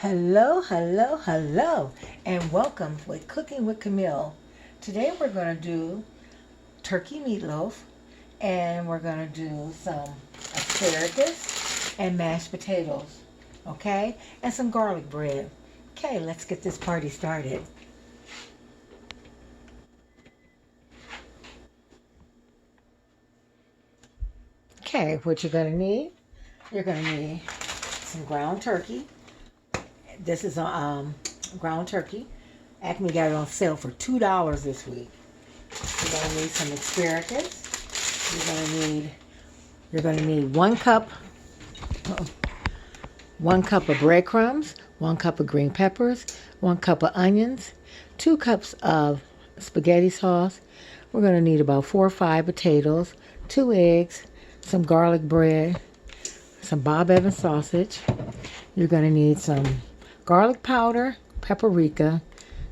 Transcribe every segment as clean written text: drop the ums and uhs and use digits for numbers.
Hello, hello, hello, and welcome with Cooking with Camille. Today we're going to do turkey meatloaf, and we're going to do some asparagus and mashed potatoes, okay? And some garlic bread. Okay, let's get this party started. Okay, what you're going to need some ground turkey. This is a ground turkey. Acme got it on sale for $2 this week. You're going to need some asparagus. You're going to need one cup of breadcrumbs, 1 cup of green peppers, 1 cup of onions, 2 cups of spaghetti sauce. We're going to need about 4 or 5 potatoes, 2 eggs, some garlic bread, some Bob Evans sausage. You're going to need some garlic powder, paprika,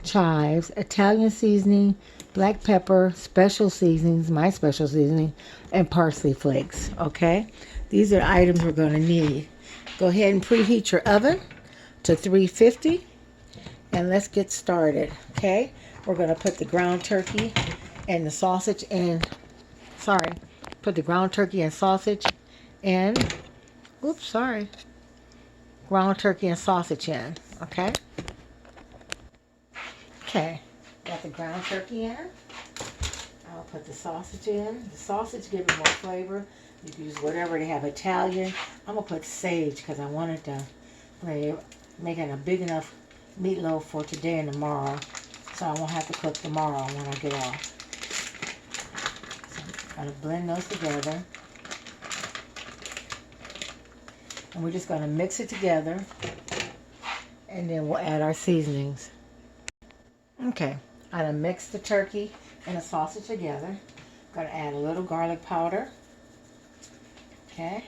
chives, Italian seasoning, black pepper, special seasonings, my special seasoning, and parsley flakes. Okay? These are the items we're going to need. Go ahead and preheat your oven to 350 and let's get started. Okay? We're going to put the ground turkey and the sausage in. Put the ground turkey and sausage in. Ground turkey and sausage in. Okay? Okay. Got the ground turkey in. I'll put the sausage in. The sausage gives it more flavor. You can use whatever they have. Italian. I'm going to put sage because I wanted to make it a big enough meatloaf for today and tomorrow. So I won't have to cook tomorrow when I get off. So I'm going to blend those together. And we're just going to mix it together. And then we'll add our seasonings. Okay. I'm going to mix the turkey and the sausage together. I'm going to add a little garlic powder. Okay.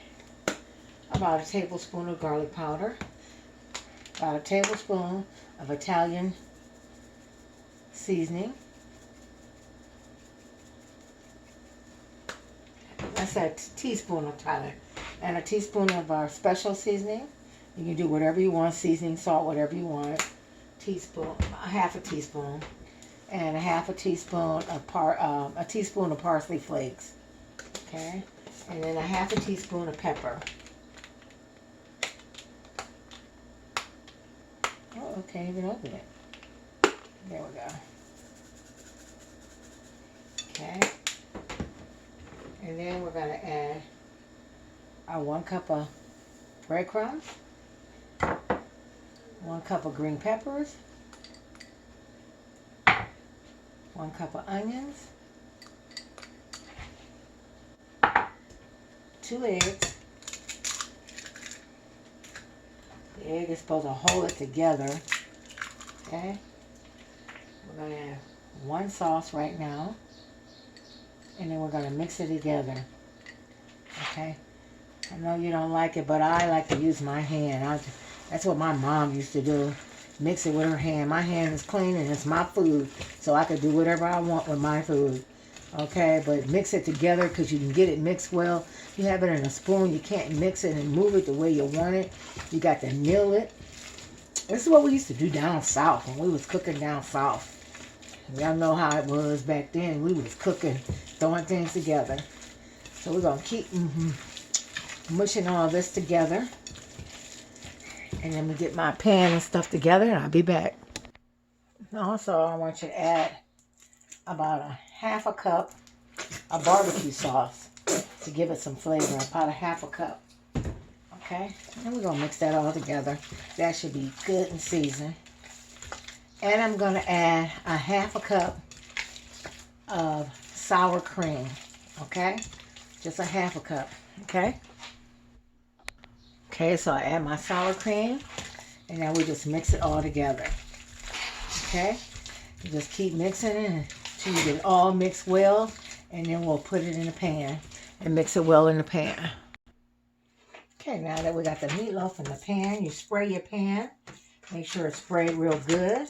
About a tablespoon of garlic powder. About a tablespoon of Italian seasoning. That's a teaspoon of Italian. And a teaspoon of our special seasoning. You can do whatever you want, seasoning, salt, whatever you want. A half a teaspoon. And a half a teaspoon of parsley flakes. Okay. And then a half a teaspoon of pepper. Oh, can't even open it. There we go. Okay. And then we're going to add our 1 cup of breadcrumbs, 1 cup of green peppers, 1 cup of onions, 2 eggs. The egg is supposed to hold it together. Okay. We're going to add 1 sauce right now. And then we're going to mix it together. Okay. I know you don't like it, but I like to use my hand. That's what my mom used to do. Mix it with her hand. My hand is clean and it's my food. So I can do whatever I want with my food. Okay, but mix it together because you can get it mixed well. You have it in a spoon. You can't mix it and move it the way you want it. You got to mill it. This is what we used to do down south when we was cooking down south. Y'all know how it was back then. We was cooking, throwing things together. So we're going to keep mushing all this together. And then we get my pan and stuff together and I'll be back. Also, I want you to add about a half a cup of barbecue sauce to give it some flavor. About a half a cup. Okay? And we're going to mix that all together. That should be good and seasoned. And I'm going to add a half a cup of sour cream. Okay? Just a half a cup. Okay? Okay, so I add my sour cream. And now we just mix it all together. Okay? You just keep mixing it until you get it all mixed well. And then we'll put it in the pan and mix it well in the pan. Okay, now that we got the meatloaf in the pan, you spray your pan. Make sure it's sprayed real good.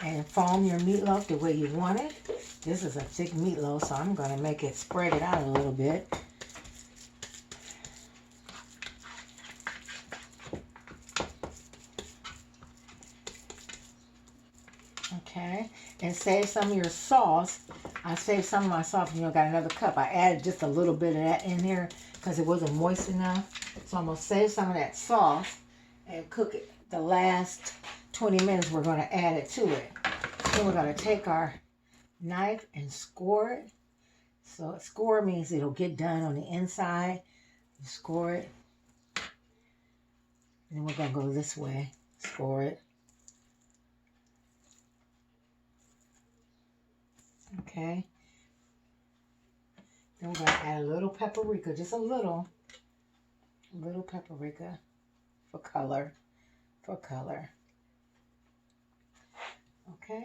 And foam your meatloaf the way you want it. This is a thick meatloaf, so I'm going to make it spread it out a little bit. Okay, and save some of your sauce. I saved some of my sauce, got another cup. I added just a little bit of that in here because it wasn't moist enough. So I'm going to save some of that sauce and cook it. The last 20 minutes, we're going to add it to it. Then we're going to take our knife and score it. So score means it'll get done on the inside. You score it. And then we're going to go this way. Score it. Okay. Then we're going to add a little paprika, just a little paprika for color. Okay.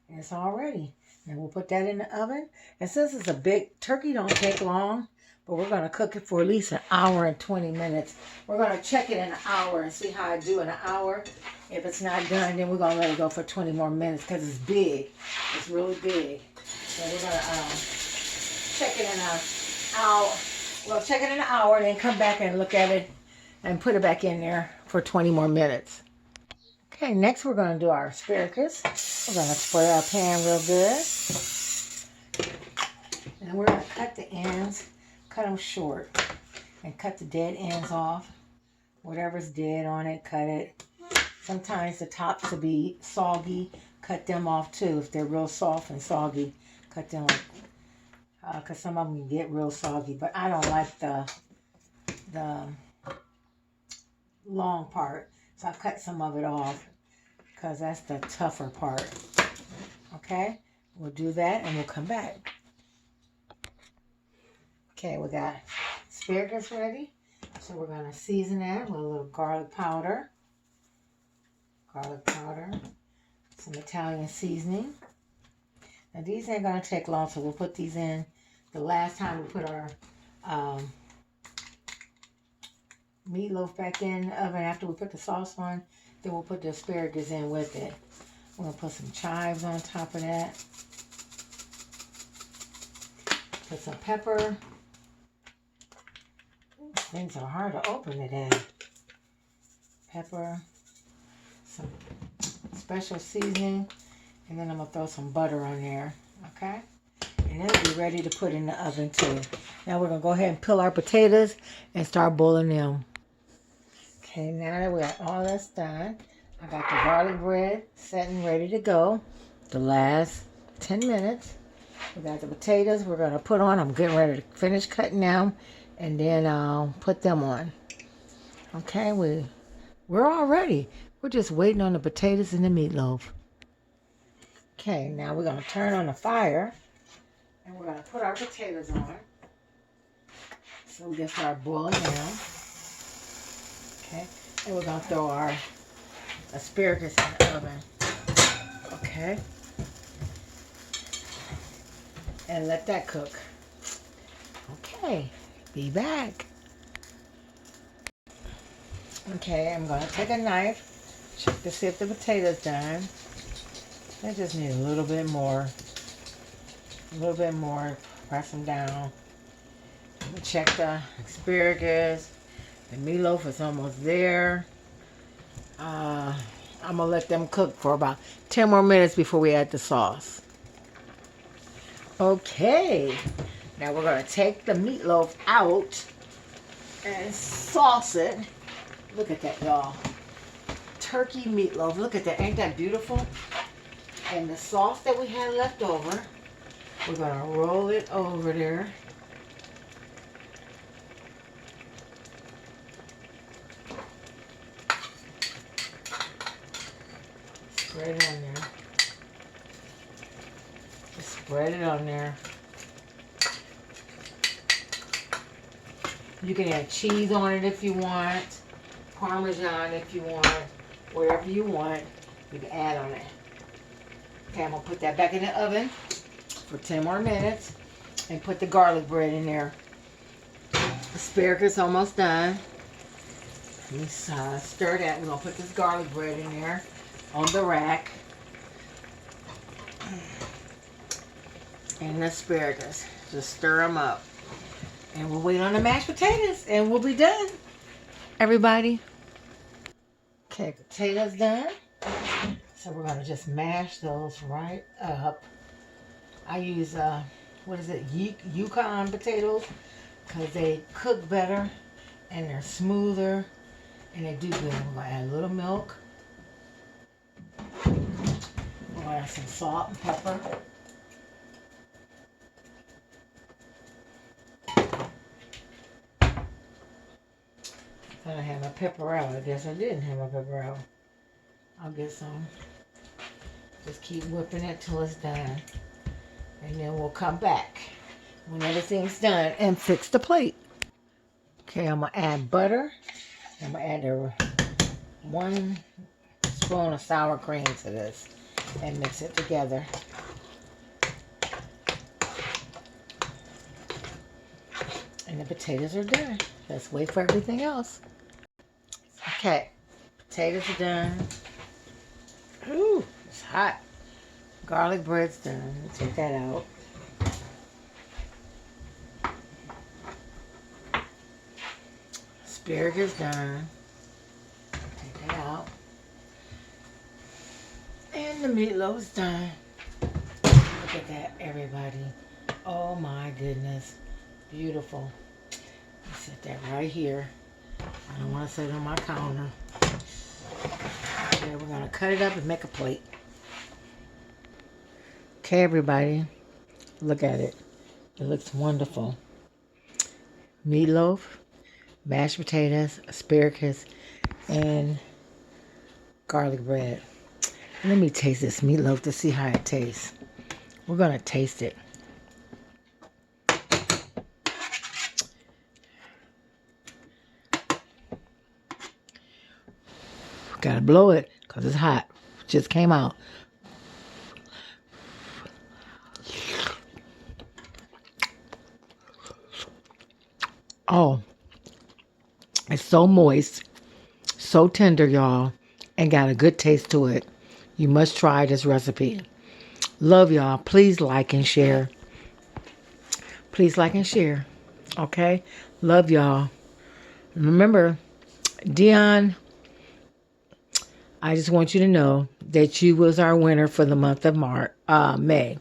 And it's all ready. Now we'll put that in the oven. And since it's a big turkey, don't take long, but we're going to cook it for at least an hour and 20 minutes. We're going to check it in an hour and see how I do in an hour. If it's not done, then we're going to let it go for 20 more minutes because it's big. It's really big. So we're going to check it in an hour. We'll check it in an hour and then come back and look at it and put it back in there for 20 more minutes. Okay, next we're going to do our asparagus. We're going to spray our pan real good. And then we're going to cut the ends, cut them short, and cut the dead ends off. Whatever's dead on it, cut it. Sometimes the tops will be soggy. Cut them off too. If they're real soft and soggy, cut them off. Because some of them can get real soggy. But I don't like the long part. So I cut some of it off because that's the tougher part. Okay, we'll do that and we'll come back. Okay, we got asparagus ready. So we're going to season that with a little garlic powder. Some Italian seasoning. Now these ain't going to take long, so we'll put these in. The last time we put our meatloaf back in the oven after we put the sauce on, then we'll put the asparagus in with it. We're going to put some chives on top of that. Put some pepper. Things are hard to open today. Pepper. Some special seasoning. And then I'm going to throw some butter on there. Okay? And it'll be ready to put in the oven too. Now we're going to go ahead and peel our potatoes and start boiling them. Okay, now that we got all that's done, I got the garlic bread set and ready to go. The last 10 minutes. We got the potatoes we're going to put on. I'm getting ready to finish cutting them and then I'll put them on. Okay, we're all ready. We're just waiting on the potatoes and the meatloaf. Okay, now we're going to turn on the fire and we're going to put our potatoes on. So we just start boiling down. Okay, and we're going to throw our asparagus in the oven. Okay. And let that cook. Okay, be back. Okay, I'm going to take a knife, check to see if the potato's done. I just need a little bit more. Press them down. Check the asparagus. The meatloaf is almost there. I'm going to let them cook for about 10 more minutes before we add the sauce. Okay. Now we're going to take the meatloaf out and sauce it. Look at that, y'all. Turkey meatloaf. Look at that. Ain't that beautiful? And the sauce that we had left over, we're going to roll it over there. Spread it on there. Just spread it on there. You can add cheese on it if you want. Parmesan if you want. Whatever you want, you can add on it. Okay, I'm going to put that back in the oven for 10 more minutes and put the garlic bread in there. Asparagus almost done. Let me stir that. We're going to put this garlic bread in there on the rack. And the asparagus. Just stir them up. And we'll wait on the mashed potatoes and we'll be done. Everybody. Okay, potatoes done. So we're going to just mash those right up. I use, what is it, Yukon potatoes, because they cook better and they're smoother and they do good. We're going to add a little milk. We're going to add some salt and pepper. I have my pepperella. I guess I didn't have my pepperella. I'll get some. Just keep whipping it till it's done. And then we'll come back when everything's done and fix the plate. Okay, I'm going to add butter. I'm going to add 1 spoon of sour cream to this and mix it together. And the potatoes are done. Let's wait for everything else. Okay, potatoes are done. Ooh, it's hot. Garlic bread's done. Let's take that out. Asparagus done. Take that out. And the meatloaf's done. Look at that, everybody. Oh my goodness. Beautiful. Set that right here. I don't want to set it on my counter. Okay, we're going to cut it up and make a plate. Okay, everybody. Look at it. It looks wonderful. Meatloaf, mashed potatoes, asparagus, and garlic bread. Let me taste this meatloaf to see how it tastes. We're going to taste it. Gotta blow it because it's hot. Just came out. Oh, it's so moist, so tender, y'all, and got a good taste to it. You must try this recipe. Love y'all. Please like and share. Please like and share. Okay? Love y'all. Remember, Dion, I just want you to know that you was our winner for the month of May.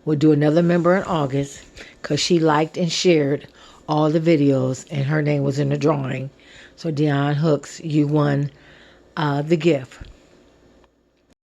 We'll do another member in August because she liked and shared all the videos and her name was in the drawing. So Dion Hooks, you won the gift.